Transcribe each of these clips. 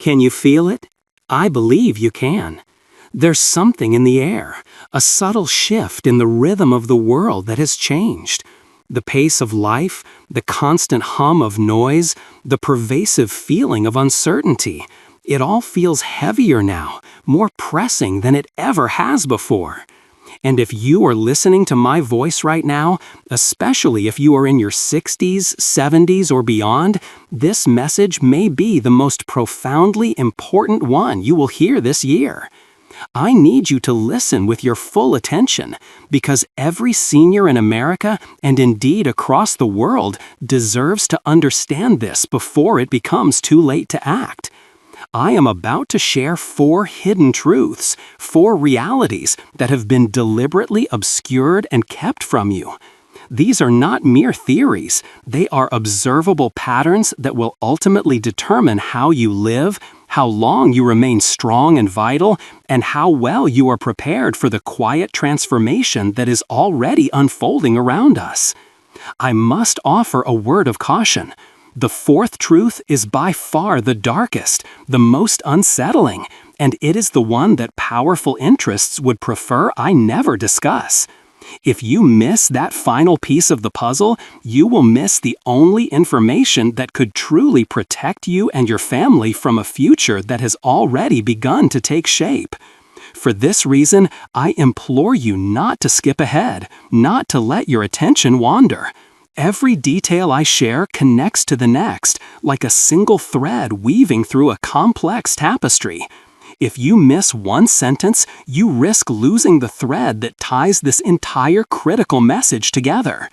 Can you feel it? I believe you can. There's something in the air, a subtle shift in the rhythm of the world that has changed. The pace of life, the constant hum of noise, the pervasive feeling of uncertainty. It all feels heavier now, more pressing than it ever has before. And if you are listening to my voice right now, especially if you are in your 60s, 70s, or beyond, this message may be the most profoundly important one you will hear this year. I need you to listen with your full attention, because every senior in America, and indeed across the world, deserves to understand this before it becomes too late to act. I am about to share 4 hidden truths, 4 realities that have been deliberately obscured and kept from you. These are not mere theories. They are observable patterns that will ultimately determine how you live, how long you remain strong and vital, and how well you are prepared for the quiet transformation that is already unfolding around us. I must offer a word of caution. The 4th truth is by far the darkest, the most unsettling, and it is the one that powerful interests would prefer I never discuss. If you miss that final piece of the puzzle, you will miss the only information that could truly protect you and your family from a future that has already begun to take shape. For this reason, I implore you not to skip ahead, not to let your attention wander. Every detail I share connects to the next, like a single thread weaving through a complex tapestry. If you miss one sentence, you risk losing the thread that ties this entire critical message together.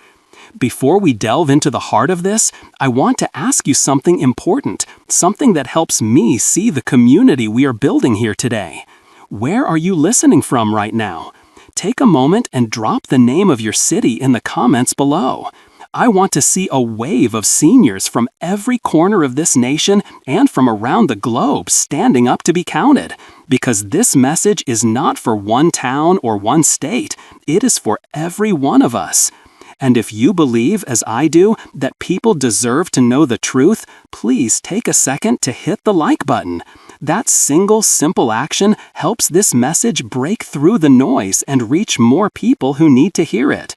Before we delve into the heart of this, I want to ask you something important, something that helps me see the community we are building here today. Where are you listening from right now? Take a moment and drop the name of your city in the comments below. I want to see a wave of seniors from every corner of this nation and from around the globe standing up to be counted, because this message is not for one town or one state, it is for every one of us. And if you believe, as I do, that people deserve to know the truth, please take a second to hit the like button. That single simple action helps this message break through the noise and reach more people who need to hear it.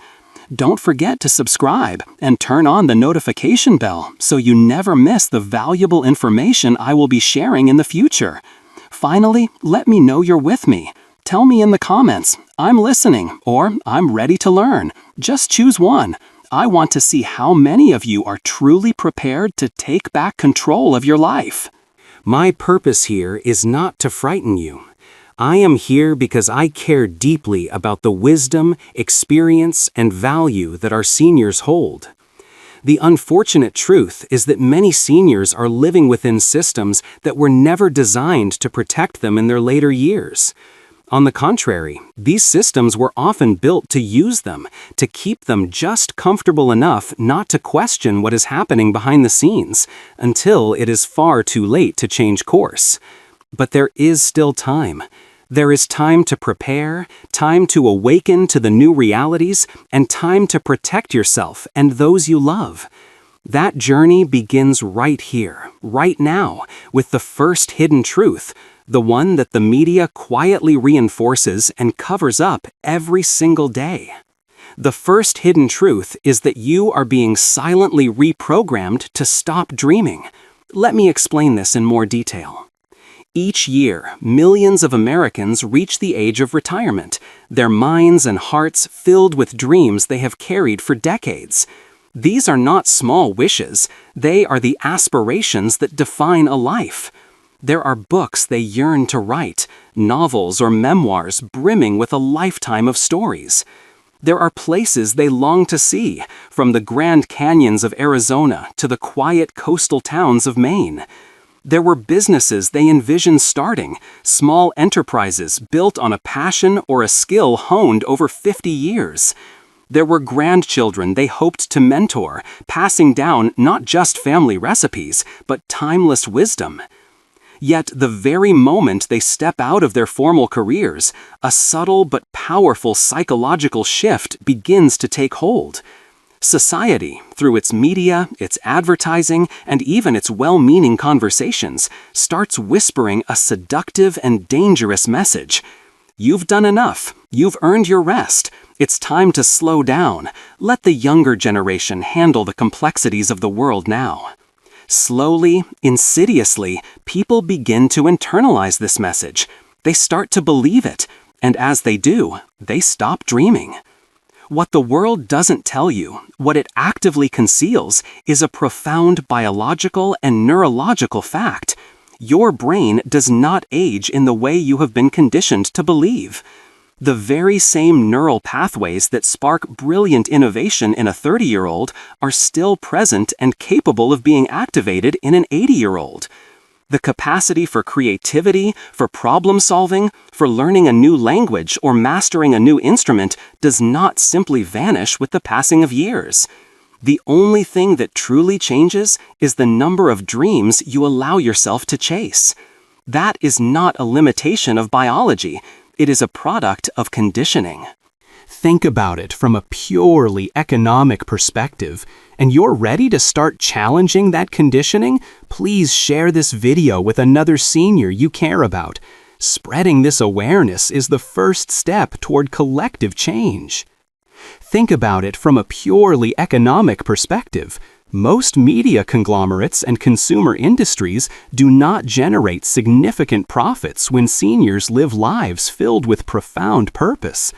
Don't forget to subscribe and turn on the notification bell so you never miss the valuable information I will be sharing in the future. Finally, let me know you're with me. Tell me in the comments, "I'm listening," or "I'm ready to learn." Just choose one. I want to see how many of you are truly prepared to take back control of your life. My purpose here is not to frighten you. I am here because I care deeply about the wisdom, experience, and value that our seniors hold. The unfortunate truth is that many seniors are living within systems that were never designed to protect them in their later years. On the contrary, these systems were often built to use them, to keep them just comfortable enough not to question what is happening behind the scenes, until it is far too late to change course. But there is still time. There is time to prepare, time to awaken to the new realities, and time to protect yourself and those you love. That journey begins right here, right now, with the first hidden truth, the one that the media quietly reinforces and covers up every single day. The first hidden truth is that you are being silently reprogrammed to stop dreaming. Let me explain this in more detail. Each year, millions of Americans reach the age of retirement, their minds and hearts filled with dreams they have carried for decades. These are not small wishes, they are the aspirations that define a life. There are books they yearn to write, novels or memoirs brimming with a lifetime of stories. There are places they long to see, from the Grand Canyons of Arizona to the quiet coastal towns of Maine. There were businesses they envisioned starting, small enterprises built on a passion or a skill honed over 50 years. There were grandchildren they hoped to mentor, passing down not just family recipes, but timeless wisdom. Yet the very moment they step out of their formal careers, a subtle but powerful psychological shift begins to take hold. Society, through its media, its advertising, and even its well-meaning conversations, starts whispering a seductive and dangerous message. You've done enough. You've earned your rest. It's time to slow down. Let the younger generation handle the complexities of the world now. Slowly, insidiously, people begin to internalize this message. They start to believe it, and as they do, they stop dreaming. What the world doesn't tell you, what it actively conceals, is a profound biological and neurological fact. Your brain does not age in the way you have been conditioned to believe. The very same neural pathways that spark brilliant innovation in a 30-year-old are still present and capable of being activated in an 80-year-old. The capacity for creativity, for problem solving, for learning a new language or mastering a new instrument does not simply vanish with the passing of years. The only thing that truly changes is the number of dreams you allow yourself to chase. That is not a limitation of biology. It is a product of conditioning. Think about it from a purely economic perspective, and you're ready to start challenging that conditioning? Please share this video with another senior you care about. Spreading this awareness is the first step toward collective change. Think about it from a purely economic perspective. Most media conglomerates and consumer industries do not generate significant profits when seniors live lives filled with profound purpose.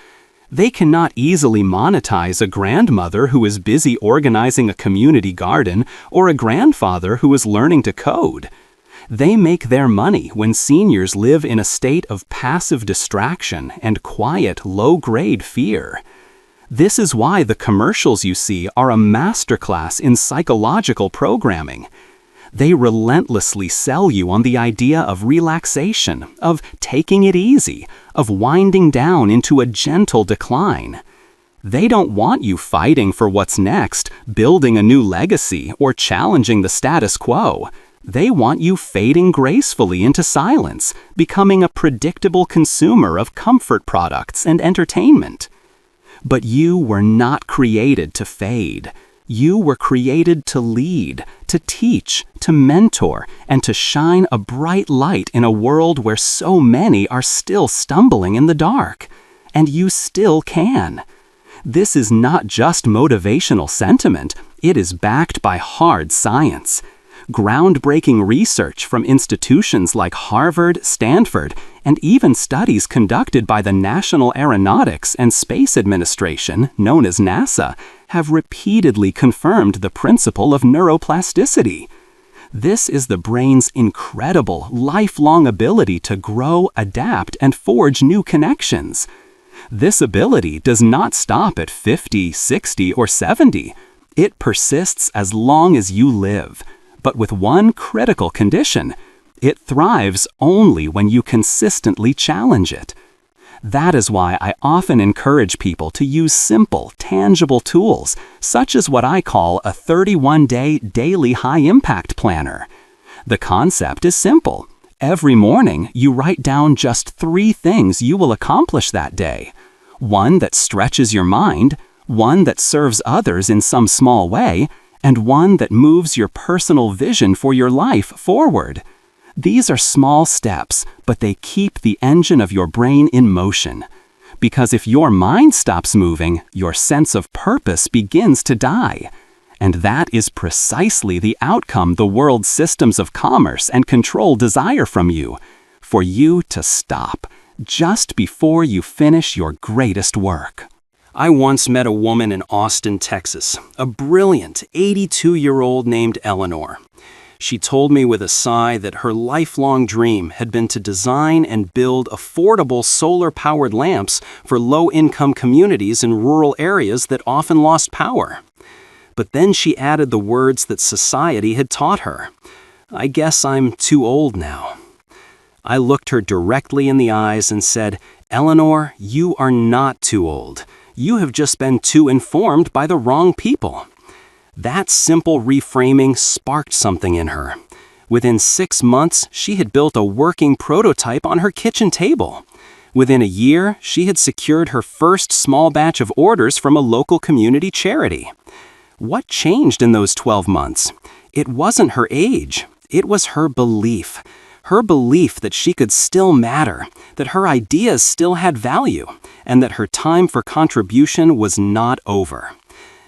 They cannot easily monetize a grandmother who is busy organizing a community garden or a grandfather who is learning to code. They make their money when seniors live in a state of passive distraction and quiet, low-grade fear. This is why the commercials you see are a masterclass in psychological programming. They relentlessly sell you on the idea of relaxation, of taking it easy, of winding down into a gentle decline. They don't want you fighting for what's next, building a new legacy, or challenging the status quo. They want you fading gracefully into silence, becoming a predictable consumer of comfort products and entertainment. But you were not created to fade. You were created to lead, to teach, to mentor, and to shine a bright light in a world where so many are still stumbling in the dark. And you still can. This is not just motivational sentiment, it is backed by hard science. Groundbreaking research from institutions like Harvard, Stanford, and even studies conducted by the National Aeronautics and Space Administration, known as NASA, have repeatedly confirmed the principle of neuroplasticity. This is the brain's incredible, lifelong ability to grow, adapt, and forge new connections. This ability does not stop at 50, 60, or 70. It persists as long as you live. But with one critical condition: it thrives only when you consistently challenge it. That is why I often encourage people to use simple, tangible tools, such as what I call a 31-day daily high-impact planner. The concept is simple. Every morning, you write down just 3 things you will accomplish that day. One that stretches your mind, one that serves others in some small way, and one that moves your personal vision for your life forward. These are small steps, but they keep the engine of your brain in motion. Because if your mind stops moving, your sense of purpose begins to die. And that is precisely the outcome the world's systems of commerce and control desire from you: for you to stop, just before you finish your greatest work. I once met a woman in Austin, Texas, a brilliant 82-year-old named Eleanor. She told me with a sigh that her lifelong dream had been to design and build affordable solar-powered lamps for low-income communities in rural areas that often lost power. But then she added the words that society had taught her: "I guess I'm too old now." I looked her directly in the eyes and said, "Eleanor, you are not too old. You have just been too informed by the wrong people." That simple reframing sparked something in her. Within 6 months, she had built a working prototype on her kitchen table. Within a year, she had secured her first small batch of orders from a local community charity. What changed in those 12 months? It wasn't her age, it was her belief. Her belief that she could still matter, that her ideas still had value, and that her time for contribution was not over.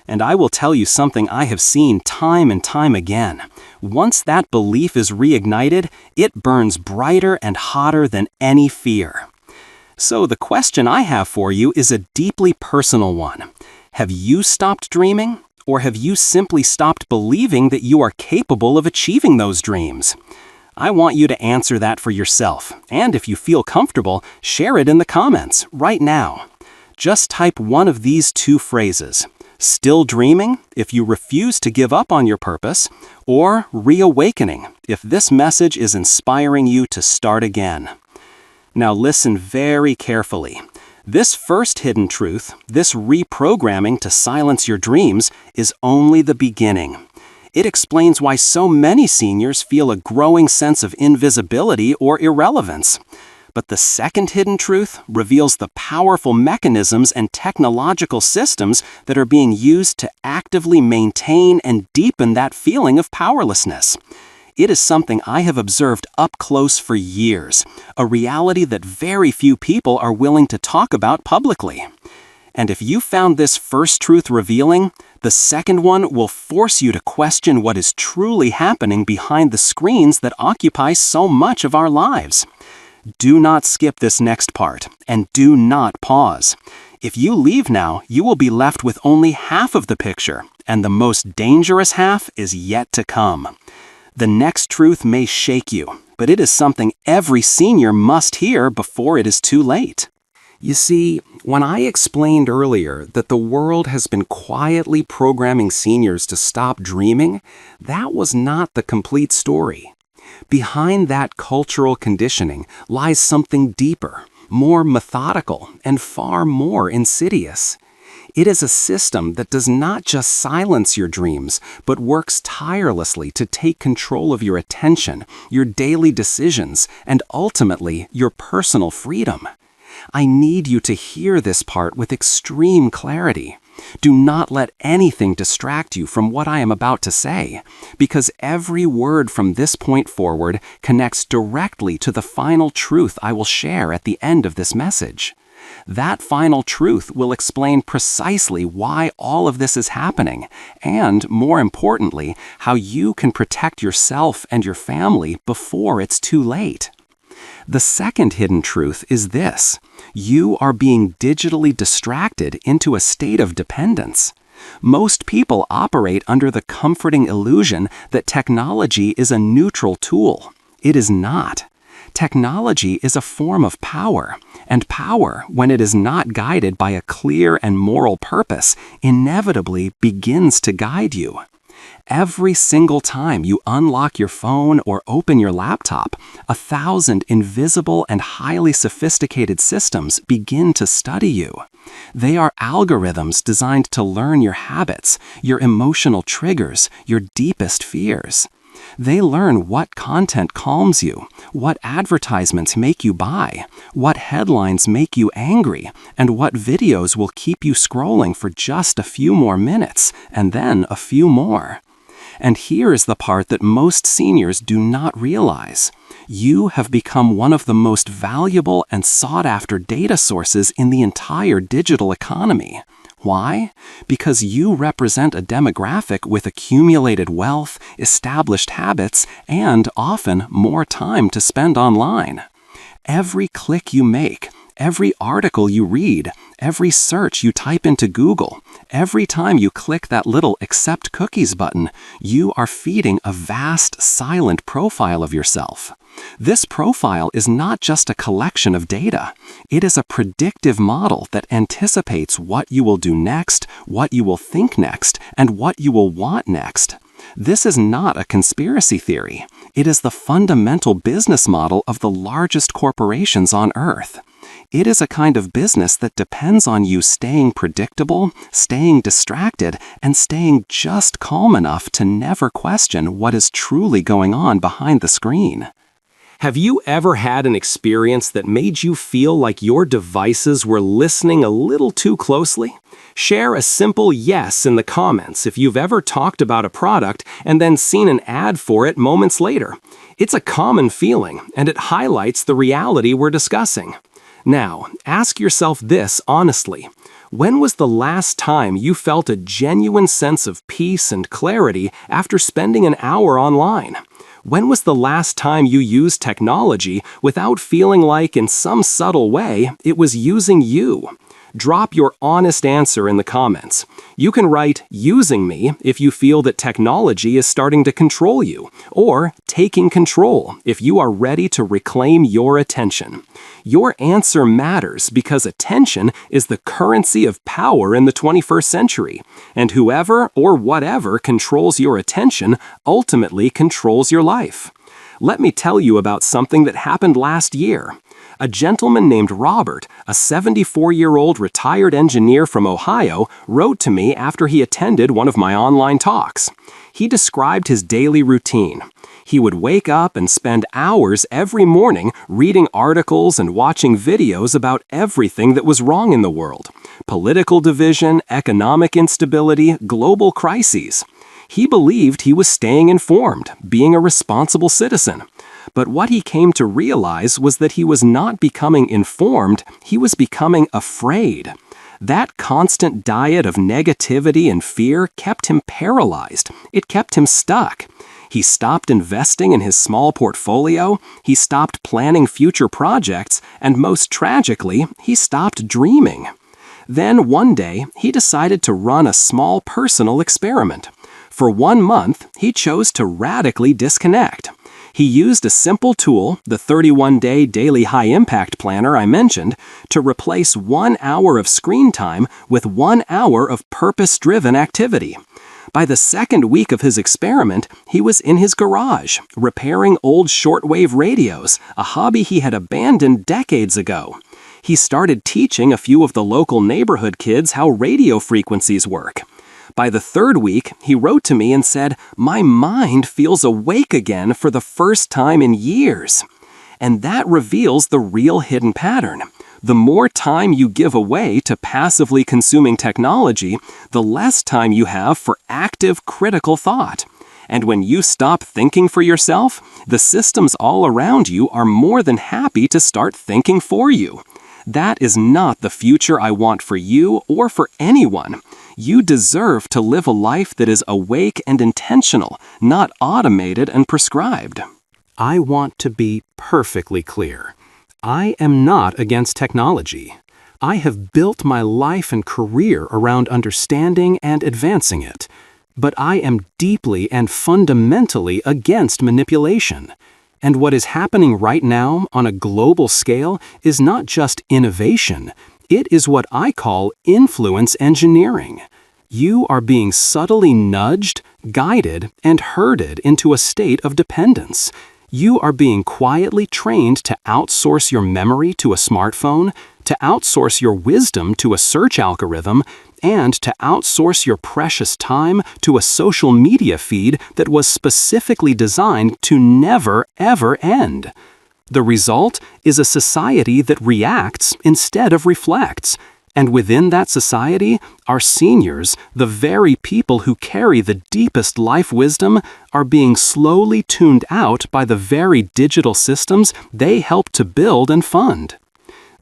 And I will tell you something I have seen time and time again. Once that belief is reignited, it burns brighter and hotter than any fear. So the question I have for you is a deeply personal one. Have you stopped dreaming? Or have you simply stopped believing that you are capable of achieving those dreams? I want you to answer that for yourself, and if you feel comfortable, share it in the comments right now. Just type one of these two phrases: still dreaming if you refuse to give up on your purpose, or reawakening if this message is inspiring you to start again. Now listen very carefully. This first hidden truth, this reprogramming to silence your dreams, is only the beginning. It explains why so many seniors feel a growing sense of invisibility or irrelevance. But the second hidden truth reveals the powerful mechanisms and technological systems that are being used to actively maintain and deepen that feeling of powerlessness. It is something I have observed up close for years, a reality that very few people are willing to talk about publicly. And if you found this first truth revealing, the second one will force you to question what is truly happening behind the screens that occupy so much of our lives. Do not skip this next part, and do not pause. If you leave now, you will be left with only half of the picture, and the most dangerous half is yet to come. The next truth may shake you, but it is something every senior must hear before it is too late. You see, when I explained earlier that the world has been quietly programming seniors to stop dreaming, that was not the complete story. Behind that cultural conditioning lies something deeper, more methodical, and far more insidious. It is a system that does not just silence your dreams, but works tirelessly to take control of your attention, your daily decisions, and ultimately your personal freedom. I need you to hear this part with extreme clarity. Do not let anything distract you from what I am about to say, because every word from this point forward connects directly to the final truth I will share at the end of this message. That final truth will explain precisely why all of this is happening, and, more importantly, how you can protect yourself and your family before it's too late. The second hidden truth is this: you are being digitally distracted into a state of dependence. Most people operate under the comforting illusion that technology is a neutral tool. It is not. Technology is a form of power, and power, when it is not guided by a clear and moral purpose, inevitably begins to guide you. Every single time you unlock your phone or open your laptop, 1,000 invisible and highly sophisticated systems begin to study you. They are algorithms designed to learn your habits, your emotional triggers, your deepest fears. They learn what content calms you, what advertisements make you buy, what headlines make you angry, and what videos will keep you scrolling for just a few more minutes, and then a few more. And here is the part that most seniors do not realize. You have become one of the most valuable and sought-after data sources in the entire digital economy. Why? Because you represent a demographic with accumulated wealth, established habits, and often more time to spend online. Every click you make, every article you read, every search you type into Google, every time you click that little accept cookies button, you are feeding a vast, silent profile of yourself. This profile is not just a collection of data. It is a predictive model that anticipates what you will do next, what you will think next, and what you will want next. This is not a conspiracy theory. It is the fundamental business model of the largest corporations on Earth. It is a kind of business that depends on you staying predictable, staying distracted, and staying just calm enough to never question what is truly going on behind the screen. Have you ever had an experience that made you feel like your devices were listening a little too closely? Share a simple yes in the comments if you've ever talked about a product and then seen an ad for it moments later. It's a common feeling, and it highlights the reality we're discussing. Now, ask yourself this honestly. When was the last time you felt a genuine sense of peace and clarity after spending an hour online? When was the last time you used technology without feeling like, in some subtle way, it was using you? Drop your honest answer in the comments. You can write "using me" if you feel that technology is starting to control you, or "taking control" if you are ready to reclaim your attention. Your answer matters because attention is the currency of power in the 21st century, and whoever or whatever controls your attention ultimately controls your life. Let me tell you about something that happened last year. A gentleman named Robert, a 74-year-old retired engineer from Ohio, wrote to me after he attended one of my online talks. He described his daily routine. He would wake up and spend hours every morning reading articles and watching videos about everything that was wrong in the world: political division, economic instability, global crises. He believed he was staying informed, being a responsible citizen. But what he came to realize was that he was not becoming informed, he was becoming afraid. That constant diet of negativity and fear kept him paralyzed. It kept him stuck. He stopped investing in his small portfolio, he stopped planning future projects, and most tragically, he stopped dreaming. Then one day, he decided to run a small personal experiment. For 1 month, he chose to radically disconnect. He used a simple tool, the 31-day daily high-impact planner I mentioned, to replace 1 hour of screen time with 1 hour of purpose-driven activity. By the second week of his experiment, he was in his garage, repairing old shortwave radios, a hobby he had abandoned decades ago. He started teaching a few of the local neighborhood kids how radio frequencies work. By the third week, he wrote to me and said, "My mind feels awake again for the first time in years." And that reveals the real hidden pattern. The more time you give away to passively consuming technology, the less time you have for active, critical thought. And when you stop thinking for yourself, the systems all around you are more than happy to start thinking for you. That is not the future I want for you or for anyone. You deserve to live a life that is awake and intentional, not automated and prescribed. I want to be perfectly clear. I am not against technology. I have built my life and career around understanding and advancing it. But I am deeply and fundamentally against manipulation. And what is happening right now on a global scale is not just innovation. It is what I call influence engineering. You are being subtly nudged, guided, and herded into a state of dependence. You are being quietly trained to outsource your memory to a smartphone, to outsource your wisdom to a search algorithm, and to outsource your precious time to a social media feed that was specifically designed to never, ever end. The result is a society that reacts instead of reflects. And within that society, our seniors, the very people who carry the deepest life wisdom, are being slowly tuned out by the very digital systems they help to build and fund.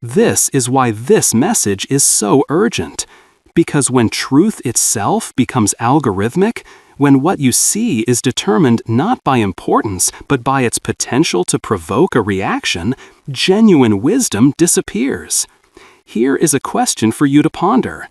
This is why this message is so urgent. Because when truth itself becomes algorithmic, when what you see is determined not by importance but by its potential to provoke a reaction, genuine wisdom disappears. Here is a question for you to ponder.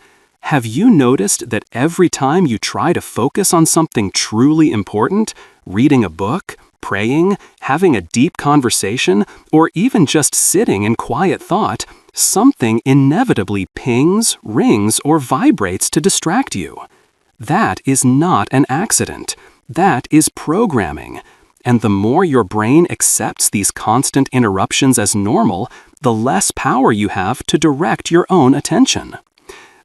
Have you noticed that every time you try to focus on something truly important, reading a book, praying, having a deep conversation, or even just sitting in quiet thought, something inevitably pings, rings, or vibrates to distract you? That is not an accident. That is programming. And the more your brain accepts these constant interruptions as normal, the less power you have to direct your own attention.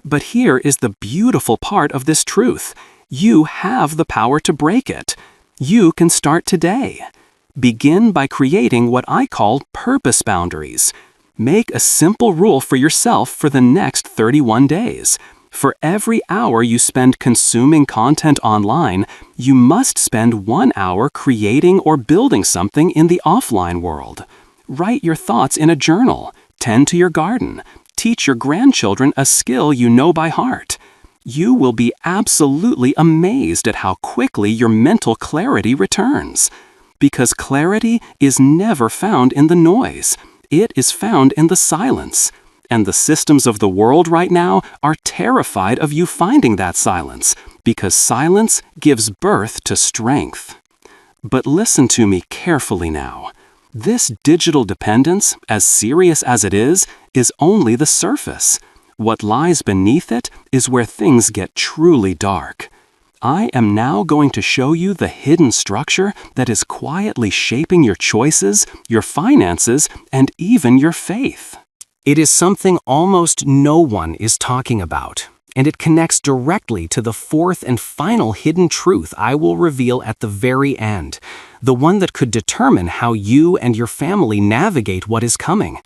But here is the beautiful part of this truth. You have the power to break it. You can start today. Begin by creating what I call purpose boundaries. Make a simple rule for yourself for the next 31 days. For every hour you spend consuming content online, you must spend 1 hour creating or building something in the offline world. Write your thoughts in a journal, tend to your garden, teach your grandchildren a skill you know by heart. You will be absolutely amazed at how quickly your mental clarity returns. Because clarity is never found in the noise. It is found in the silence. And the systems of the world right now are terrified of you finding that silence, because silence gives birth to strength. But listen to me carefully now. This digital dependence, as serious as it is only the surface. What lies beneath it is where things get truly dark. I am now going to show you the hidden structure that is quietly shaping your choices, your finances, and even your faith. It is something almost no one is talking about, and it connects directly to the fourth and final hidden truth I will reveal at the very end, the one that could determine how you and your family navigate what is coming.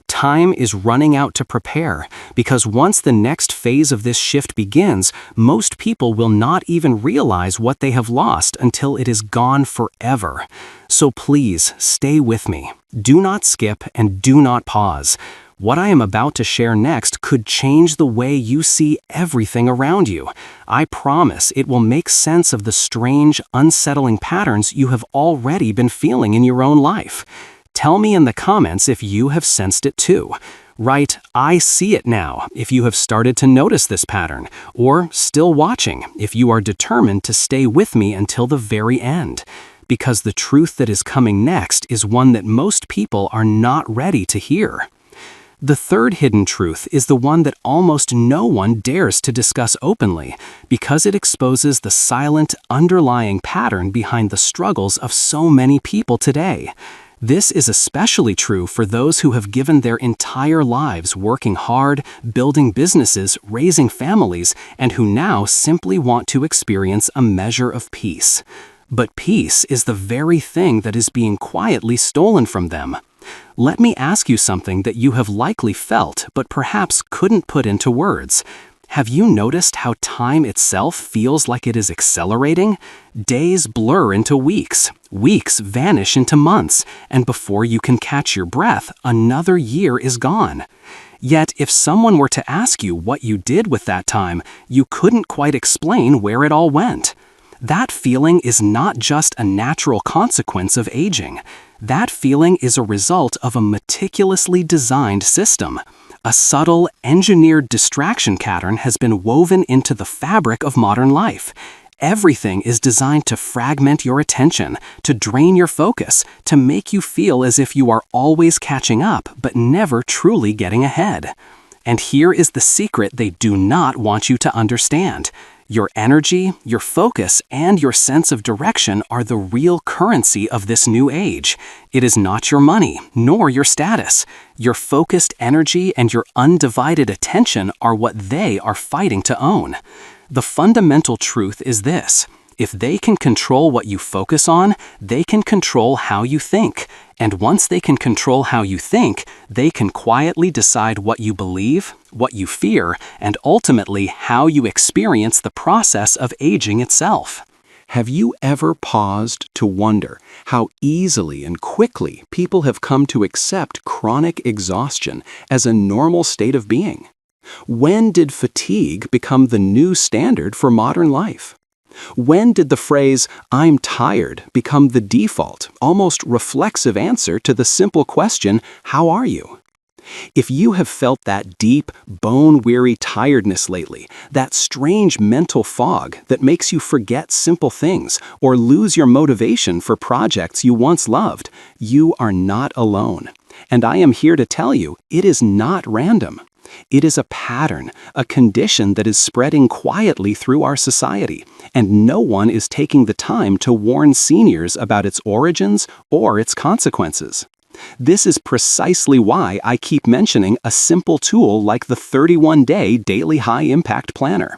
Time is running out to prepare, because once the next phase of this shift begins, most people will not even realize what they have lost until it is gone forever. So please, stay with me. Do not skip and do not pause. What I am about to share next could change the way you see everything around you. I promise it will make sense of the strange, unsettling patterns you have already been feeling in your own life. Tell me in the comments if you have sensed it too. Write, "I see it now," if you have started to notice this pattern, or "still watching" if you are determined to stay with me until the very end. Because the truth that is coming next is one that most people are not ready to hear. The third hidden truth is the one that almost no one dares to discuss openly, because it exposes the silent, underlying pattern behind the struggles of so many people today. This is especially true for those who have given their entire lives working hard, building businesses, raising families, and who now simply want to experience a measure of peace. But peace is the very thing that is being quietly stolen from them. Let me ask you something that you have likely felt but perhaps couldn't put into words. Have you noticed how time itself feels like it is accelerating? Days blur into weeks, weeks vanish into months, and before you can catch your breath, another year is gone. Yet, if someone were to ask you what you did with that time, you couldn't quite explain where it all went. That feeling is not just a natural consequence of aging. That feeling is a result of a meticulously designed system. A subtle, engineered distraction pattern has been woven into the fabric of modern life. Everything is designed to fragment your attention, to drain your focus, to make you feel as if you are always catching up but never truly getting ahead. And here is the secret they do not want you to understand. Your energy, your focus, and your sense of direction are the real currency of this new age. It is not your money, nor your status. Your focused energy and your undivided attention are what they are fighting to own. The fundamental truth is this: if they can control what you focus on, they can control how you think. And once they can control how you think, they can quietly decide what you believe, what you fear, and ultimately how you experience the process of aging itself. Have you ever paused to wonder how easily and quickly people have come to accept chronic exhaustion as a normal state of being? When did fatigue become the new standard for modern life? When did the phrase, "I'm tired," become the default, almost reflexive answer to the simple question, "How are you?" If you have felt that deep, bone-weary tiredness lately, that strange mental fog that makes you forget simple things or lose your motivation for projects you once loved, you are not alone. And I am here to tell you, it is not random. It is a pattern, a condition that is spreading quietly through our society, and no one is taking the time to warn seniors about its origins or its consequences. This is precisely why I keep mentioning a simple tool like the 31-day Daily High Impact Planner.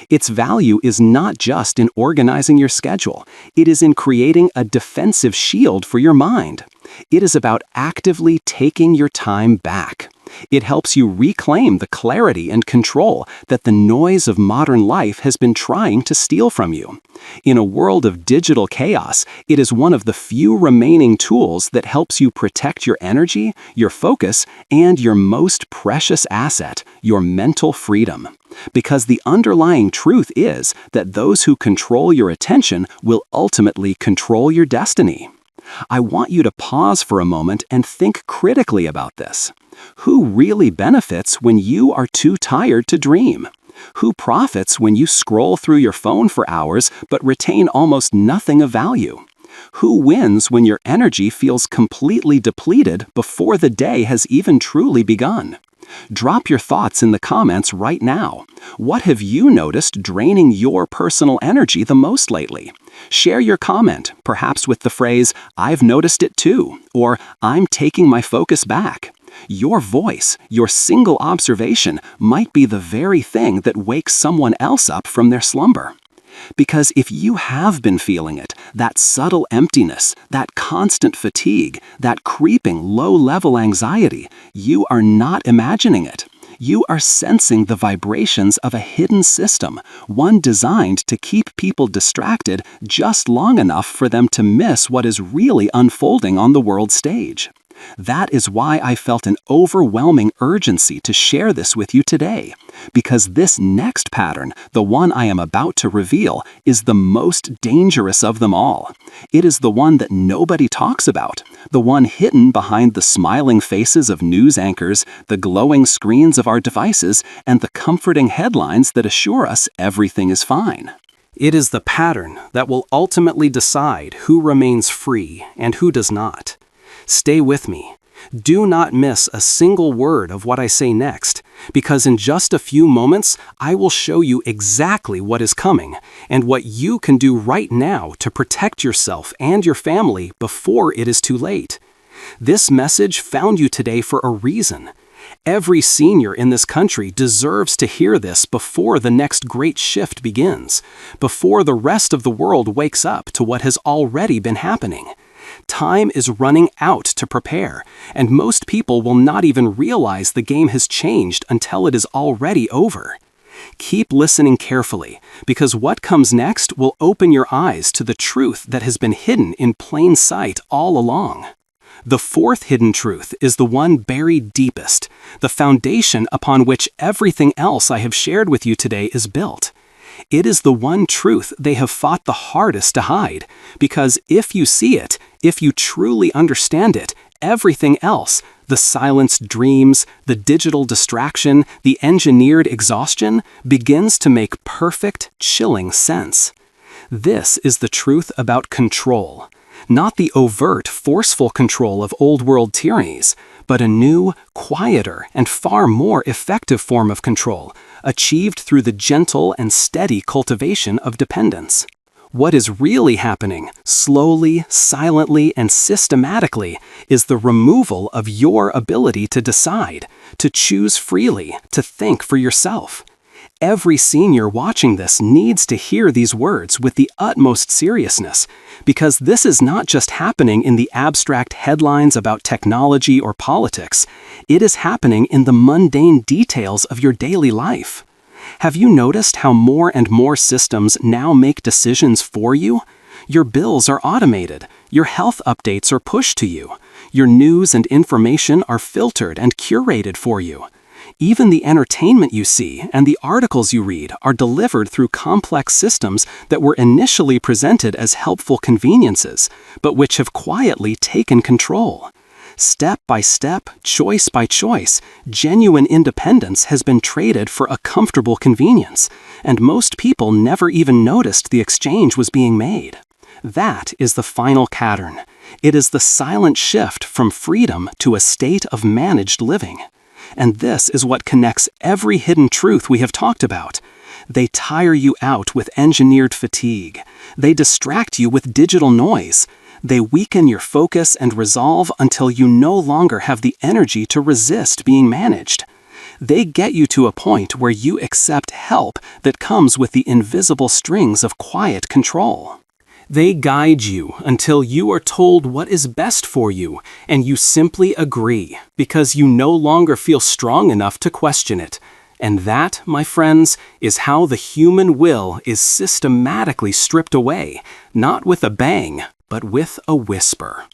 Its value is not just in organizing your schedule, it is in creating a defensive shield for your mind. It is about actively taking your time back. It helps you reclaim the clarity and control that the noise of modern life has been trying to steal from you. In a world of digital chaos, it is one of the few remaining tools that helps you protect your energy, your focus, and your most precious asset, your mental freedom. Because the underlying truth is that those who control your attention will ultimately control your destiny. I want you to pause for a moment and think critically about this. Who really benefits when you are too tired to dream? Who profits when you scroll through your phone for hours but retain almost nothing of value? Who wins when your energy feels completely depleted before the day has even truly begun? Drop your thoughts in the comments right now. What have you noticed draining your personal energy the most lately? Share your comment, perhaps with the phrase, "I've noticed it too," or "I'm taking my focus back." Your voice, your single observation, might be the very thing that wakes someone else up from their slumber. Because if you have been feeling it, that subtle emptiness, that constant fatigue, that creeping low-level anxiety, you are not imagining it. You are sensing the vibrations of a hidden system, one designed to keep people distracted just long enough for them to miss what is really unfolding on the world stage. That is why I felt an overwhelming urgency to share this with you today, because this next pattern, the one I am about to reveal, is the most dangerous of them all. It is the one that nobody talks about, the one hidden behind the smiling faces of news anchors, the glowing screens of our devices, and the comforting headlines that assure us everything is fine. It is the pattern that will ultimately decide who remains free and who does not. Stay with me. Do not miss a single word of what I say next, because in just a few moments, I will show you exactly what is coming and what you can do right now to protect yourself and your family before it is too late. This message found you today for a reason. Every senior in this country deserves to hear this before the next great shift begins, before the rest of the world wakes up to what has already been happening. Time is running out to prepare, and most people will not even realize the game has changed until it is already over. Keep listening carefully, because what comes next will open your eyes to the truth that has been hidden in plain sight all along. The fourth hidden truth is the one buried deepest, the foundation upon which everything else I have shared with you today is built. It is the one truth they have fought the hardest to hide, because if you see it, if you truly understand it, everything else, the silenced dreams, the digital distraction, the engineered exhaustion, begins to make perfect, chilling sense. This is the truth about control. Not the overt, forceful control of old-world tyrannies, but a new, quieter, and far more effective form of control, achieved through the gentle and steady cultivation of dependence. What is really happening, slowly, silently, and systematically, is the removal of your ability to decide, to choose freely, to think for yourself. Every senior watching this needs to hear these words with the utmost seriousness, because this is not just happening in the abstract headlines about technology or politics. It is happening in the mundane details of your daily life. Have you noticed how more and more systems now make decisions for you? Your bills are automated, your health updates are pushed to you, your news and information are filtered and curated for you. Even the entertainment you see and the articles you read are delivered through complex systems that were initially presented as helpful conveniences, but which have quietly taken control. Step by step, choice by choice, genuine independence has been traded for a comfortable convenience, and most people never even noticed the exchange was being made. That is the final pattern. It is the silent shift from freedom to a state of managed living. And this is what connects every hidden truth we have talked about. They tire you out with engineered fatigue. They distract you with digital noise. They weaken your focus and resolve until you no longer have the energy to resist being managed. They get you to a point where you accept help that comes with the invisible strings of quiet control. They guide you until you are told what is best for you, and you simply agree because you no longer feel strong enough to question it. And that, my friends, is how the human will is systematically stripped away, not with a bang, but with a whisper.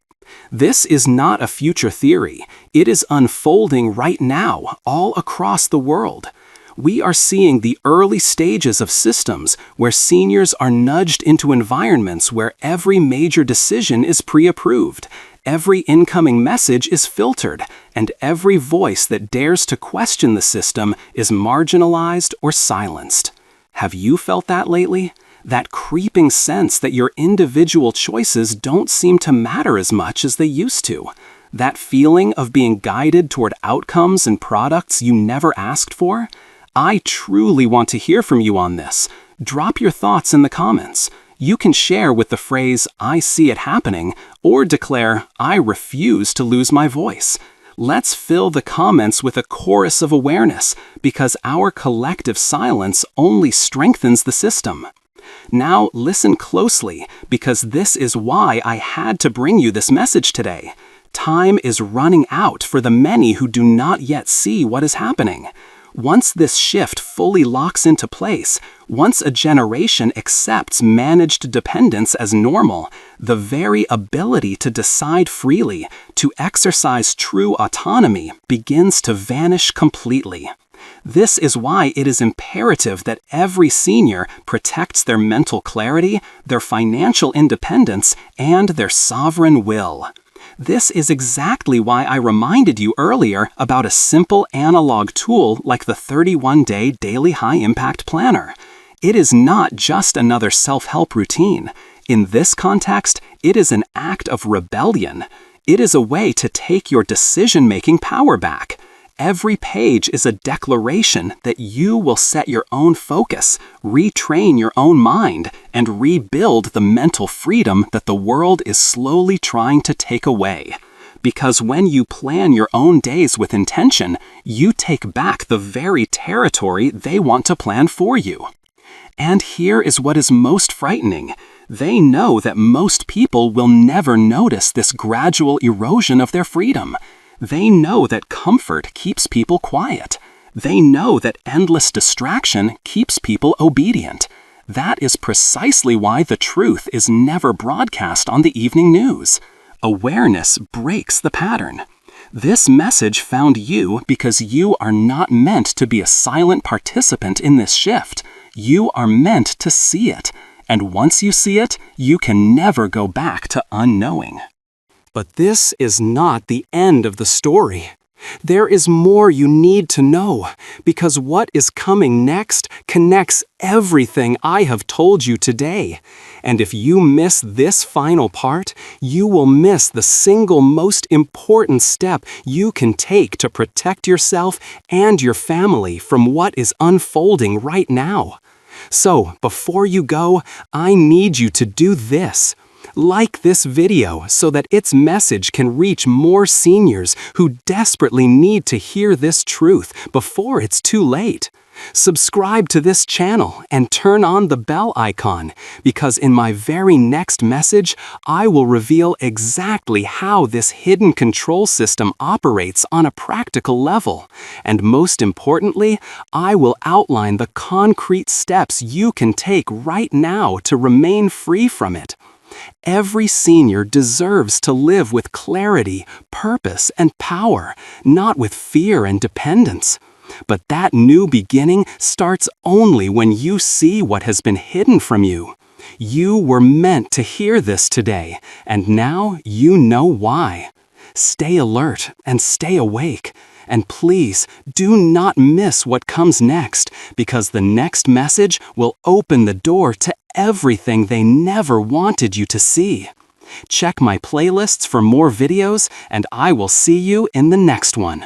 This is not a future theory. It is unfolding right now, all across the world. We are seeing the early stages of systems where seniors are nudged into environments where every major decision is pre-approved, every incoming message is filtered, and every voice that dares to question the system is marginalized or silenced. Have you felt that lately? That creeping sense that your individual choices don't seem to matter as much as they used to. That feeling of being guided toward outcomes and products you never asked for? I truly want to hear from you on this. Drop your thoughts in the comments. You can share with the phrase, "I see it happening," or declare, "I refuse to lose my voice." Let's fill the comments with a chorus of awareness, because our collective silence only strengthens the system. Now listen closely, because this is why I had to bring you this message today. Time is running out for the many who do not yet see what is happening. Once this shift fully locks into place, once a generation accepts managed dependence as normal, the very ability to decide freely, to exercise true autonomy, begins to vanish completely. This is why it is imperative that every senior protects their mental clarity, their financial independence, and their sovereign will. This is exactly why I reminded you earlier about a simple analog tool like the 31-day daily high-impact planner. It is not just another self-help routine. In this context, it is an act of rebellion. It is a way to take your decision-making power back. Every page is a declaration that you will set your own focus, retrain your own mind, and rebuild the mental freedom that the world is slowly trying to take away. Because when you plan your own days with intention, you take back the very territory they want to plan for you. And here is what is most frightening. They know that most people will never notice this gradual erosion of their freedom. They know that comfort keeps people quiet. They know that endless distraction keeps people obedient. That is precisely why the truth is never broadcast on the evening news. Awareness breaks the pattern. This message found you because you are not meant to be a silent participant in this shift. You are meant to see it. And once you see it, you can never go back to unknowing. But this is not the end of the story. There is more you need to know, because what is coming next connects everything I have told you today. And if you miss this final part, you will miss the single most important step you can take to protect yourself and your family from what is unfolding right now. So, before you go, I need you to do this. Like this video so that its message can reach more seniors who desperately need to hear this truth before it's too late. Subscribe to this channel and turn on the bell icon, because in my very next message, I will reveal exactly how this hidden control system operates on a practical level. And most importantly, I will outline the concrete steps you can take right now to remain free from it. Every senior deserves to live with clarity, purpose, and power, not with fear and dependence. But that new beginning starts only when you see what has been hidden from you. You were meant to hear this today, and now you know why. Stay alert and stay awake. And please, do not miss what comes next, because the next message will open the door to everything they never wanted you to see. Check my playlists for more videos, and I will see you in the next one.